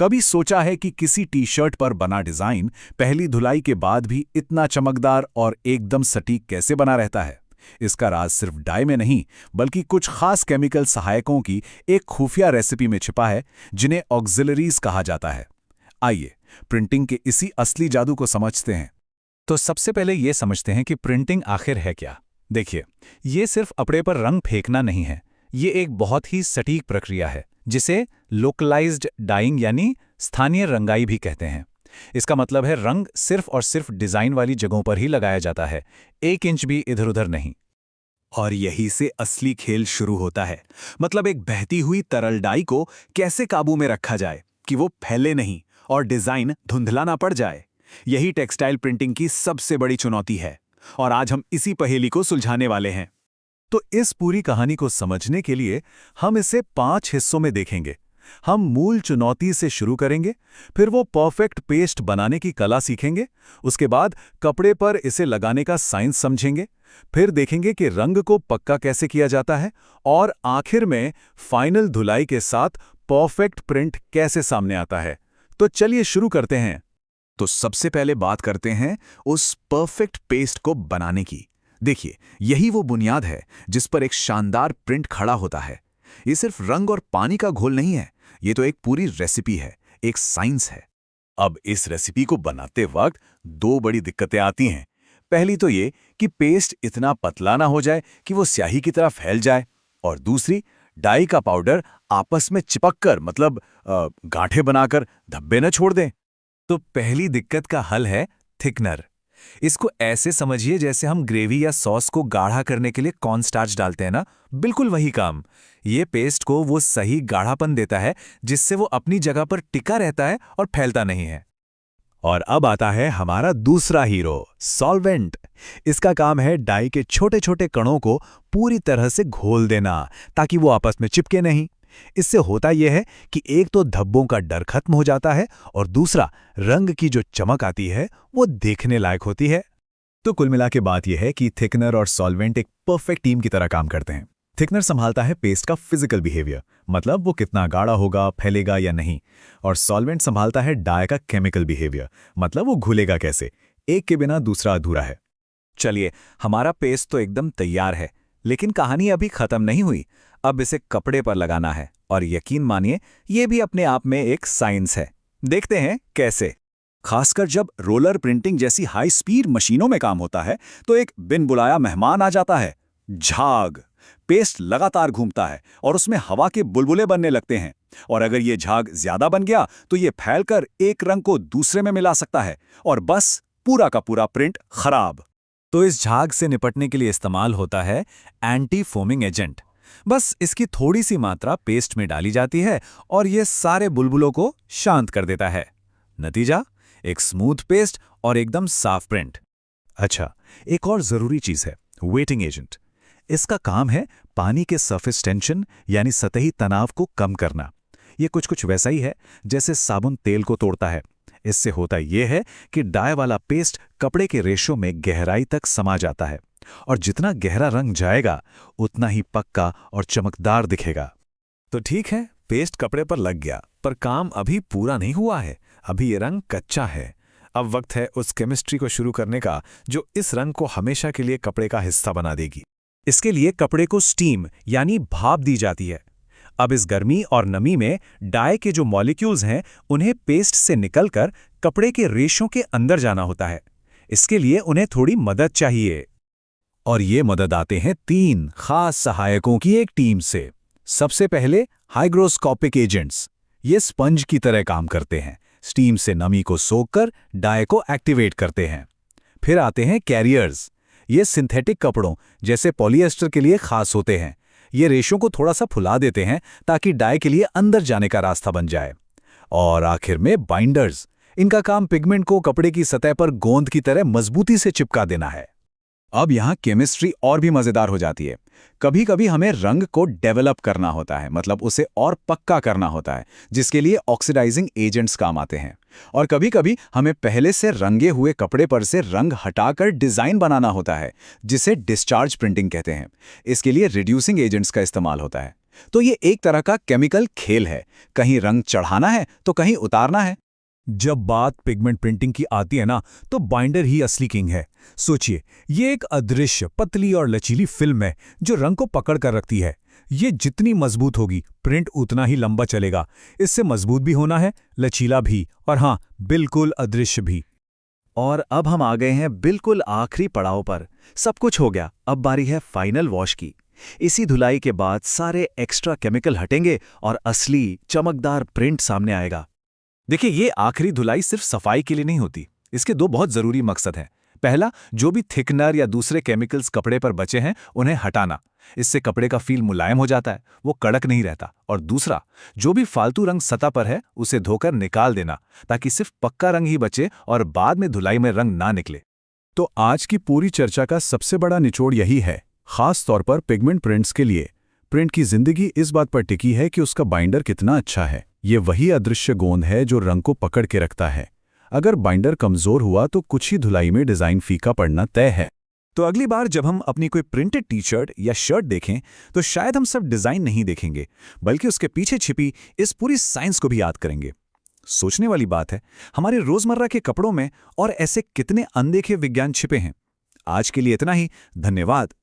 कभी सोचा है कि किसी टी शर्ट पर बना डिजाइन पहली धुलाई के बाद भी इतना चमकदार और एकदम सटीक कैसे बना रहता है? इसका राज सिर्फ डाई में नहीं, बल्कि कुछ खास केमिकल सहायकों की एक खुफिया रेसिपी में छिपा है, जिन्हें ऑक्सिलरीज कहा जाता है। आइए प्रिंटिंग के इसी असली जादू को समझते हैं। तो सबसे पहले ये समझते हैं कि प्रिंटिंग आखिर है क्या। देखिए, ये सिर्फ कपड़े पर रंग फेंकना नहीं है, ये एक बहुत ही सटीक प्रक्रिया है जिसे लोकलाइज्ड डाइंग यानी स्थानीय रंगाई भी कहते हैं। इसका मतलब है रंग सिर्फ और सिर्फ डिजाइन वाली जगहों पर ही लगाया जाता है, 1 इंच भी इधर उधर नहीं। और यही से असली खेल शुरू होता है। मतलब एक बहती हुई तरल डाई को कैसे काबू में रखा जाए कि वो फैले नहीं और डिजाइन धुंधला ना पड़ जाए। यही टेक्सटाइल प्रिंटिंग की सबसे बड़ी चुनौती है, और आज हम इसी पहेली को सुलझाने वाले हैं। तो इस पूरी कहानी को समझने के लिए हम इसे 5 हिस्सों में देखेंगे। हम मूल चुनौती से शुरू करेंगे, फिर वो परफेक्ट पेस्ट बनाने की कला सीखेंगे, उसके बाद कपड़े पर इसे लगाने का साइंस समझेंगे, फिर देखेंगे कि रंग को पक्का कैसे किया जाता है, और आखिर में फाइनल धुलाई के साथ परफेक्ट प्रिंट कैसे सामने आता है। तो चलिए शुरू करते हैं। तो सबसे पहले बात करते हैं उस परफेक्ट पेस्ट को बनाने की। देखिए, यही वो बुनियाद है जिस पर एक शानदार प्रिंट खड़ा होता है। ये सिर्फ रंग और पानी का घोल नहीं है, ये तो एक पूरी रेसिपी है, एक साइंस है। अब इस रेसिपी को बनाते वक्त 2 बड़ी दिक्कतें आती हैं। पहली तो ये कि पेस्ट इतना पतला ना हो जाए कि वो स्याही की तरह फैल जाए, और दूसरी, डाई का पाउडर आपस में चिपककर मतलब गांठें बनाकर धब्बे न छोड़ दें। तो पहली दिक्कत का हल है थिकनर। इसको ऐसे समझिए जैसे हम ग्रेवी या सॉस को गाढ़ा करने के लिए कॉर्नस्टार्च डालते हैं ना, बिल्कुल वही काम। ये पेस्ट को वो सही गाढ़ापन देता है जिससे वो अपनी जगह पर टिका रहता है और फैलता नहीं है। और अब आता है हमारा दूसरा हीरो, सॉल्वेंट। इसका काम है डाई के छोटे छोटे कणों को पूरी तरह से घोल देना, ताकि वो आपस में चिपके नहीं। इससे होता यह है कि एक तो धब्बों का डर खत्म हो जाता है, और दूसरा, रंग की जो चमक आती है वो देखने लायक होती है। तो कुल मिला के बात यह है कि थिकनर और सॉल्वेंट एक परफेक्ट टीम की तरह काम करते हैं। थिकनर संभालता है पेस्ट का फिजिकल बिहेवियर, मतलब वो कितना गाढ़ा होगा, फैलेगा या नहीं, और सॉल्वेंट संभालता है डाई का केमिकल बिहेवियर, मतलब वो घुलेगा कैसे। एक के बिना दूसरा अधूरा है। चलिए, हमारा पेस्ट तो एकदम तैयार है, लेकिन कहानी अभी खत्म नहीं हुई। अब इसे कपड़े पर लगाना है, और यकीन मानिए ये भी अपने आप में एक साइंस है। देखते हैं कैसे। खासकर जब रोलर प्रिंटिंग जैसी हाई स्पीड मशीनों में काम होता है, तो एक बिन बुलाया मेहमान आ जाता है, झाग। पेस्ट लगातार घूमता है और उसमें हवा के बुलबुले बनने लगते हैं, और अगर ये झाग ज्यादा बन गया तो ये फैलकर एक रंग को दूसरे में मिला सकता है, और बस पूरा का पूरा प्रिंट खराब। तो इस झाग से निपटने के लिए इस्तेमाल होता है एंटी फोमिंग एजेंट। बस इसकी थोड़ी सी मात्रा पेस्ट में डाली जाती है और ये सारे बुलबुलों को शांत कर देता है। नतीजा, एक स्मूथ पेस्ट और एकदम साफ प्रिंट। अच्छा, एक और जरूरी चीज है, वेटिंग एजेंट। इसका काम है पानी के सरफेस टेंशन यानी सतही तनाव को कम करना। ये कुछ वैसा ही है जैसे साबुन तेल को तोड़ता है। इससे होता यह है कि डाई वाला पेस्ट कपड़े के रेशों में गहराई तक समा जाता है, और जितना गहरा रंग जाएगा उतना ही पक्का और चमकदार दिखेगा। तो ठीक है, पेस्ट कपड़े पर लग गया, पर काम अभी पूरा नहीं हुआ है। अभी ये रंग कच्चा है। अब वक्त है उस केमिस्ट्री को शुरू करने का जो इस रंग को हमेशा के लिए कपड़े का हिस्सा बना देगी। इसके लिए कपड़े को स्टीम यानी भाप दी जाती है। अब इस गर्मी और नमी में डाई के जो मॉलिक्यूल्स हैं उन्हें पेस्ट से निकलकर कपड़े के रेशों के अंदर जाना होता है। इसके लिए उन्हें थोड़ी मदद चाहिए, और ये मदद आते हैं 3 खास सहायकों की एक टीम से। सबसे पहले हाइग्रोस्कोपिक एजेंट्स। ये स्पंज की तरह काम करते हैं, स्टीम से नमी को सोखकर डाई को एक्टिवेट करते हैं। फिर आते हैं कैरियर्स। ये सिंथेटिक कपड़ों जैसे पॉलिएस्टर के लिए खास होते हैं। ये रेशों को थोड़ा सा फुला देते हैं ताकि डाई के लिए अंदर जाने का रास्ता बन जाए। और आखिर में बाइंडर्स। इनका काम पिगमेंट को कपड़े की सतह पर गोंद की तरह मजबूती से चिपका देना है। अब यहाँ केमिस्ट्री और भी मजेदार हो जाती है। कभी कभी हमें रंग को डेवलप करना होता है, मतलब उसे और पक्का करना होता है, जिसके लिए ऑक्सीडाइजिंग एजेंट्स काम आते हैं। और कभी कभी हमें पहले से रंगे हुए कपड़े पर से रंग हटाकर डिजाइन बनाना होता है, जिसे डिस्चार्ज प्रिंटिंग कहते हैं। इसके लिए रिड्यूसिंग एजेंट्स का इस्तेमाल होता है। तो ये एक तरह का केमिकल खेल है, कहीं रंग चढ़ाना है तो कहीं उतारना है। जब बात पिगमेंट प्रिंटिंग की आती है ना, तो बाइंडर ही असली किंग है। सोचिए, ये एक अदृश्य, पतली और लचीली फिल्म है जो रंग को पकड़ कर रखती है। ये जितनी मजबूत होगी, प्रिंट उतना ही लंबा चलेगा। इससे मजबूत भी होना है, लचीला भी, और हाँ, बिल्कुल अदृश्य भी। और अब हम आ गए हैं बिल्कुल आखिरी पड़ाव पर। सब कुछ हो गया, अब बारी है फाइनल वॉश की। इसी धुलाई के बाद सारे एक्स्ट्रा केमिकल हटेंगे और असली चमकदार प्रिंट सामने आएगा। देखिए, ये आखिरी धुलाई सिर्फ सफाई के लिए नहीं होती। इसके दो बहुत जरूरी मकसद हैं। पहला, जो भी थिकनर या दूसरे केमिकल्स कपड़े पर बचे हैं उन्हें हटाना। इससे कपड़े का फील मुलायम हो जाता है, वो कड़क नहीं रहता। और दूसरा, जो भी फालतू रंग सतह पर है उसे धोकर निकाल देना, ताकि सिर्फ पक्का रंग ही बचे और बाद में धुलाई में रंग ना निकले। तो आज की पूरी चर्चा का सबसे बड़ा निचोड़ यही है, खास तौर पर पिगमेंट प्रिंट्स के लिए। प्रिंट की जिंदगी इस बात पर टिकी है कि उसका बाइंडर कितना अच्छा है। ये वही अदृश्य गोंद है जो रंग को पकड़ के रखता है। अगर बाइंडर कमजोर हुआ तो कुछ ही धुलाई में डिजाइन फीका पड़ना तय है। तो अगली बार जब हम अपनी कोई प्रिंटेड टी शर्ट या शर्ट देखें, तो शायद हम सिर्फ डिजाइन नहीं देखेंगे, बल्कि उसके पीछे छिपी इस पूरी साइंस को भी याद करेंगे। सोचने वाली बात है, हमारे रोजमर्रा के कपड़ों में और ऐसे कितने अनदेखे विज्ञान छिपे हैं। आज के लिए इतना ही। धन्यवाद।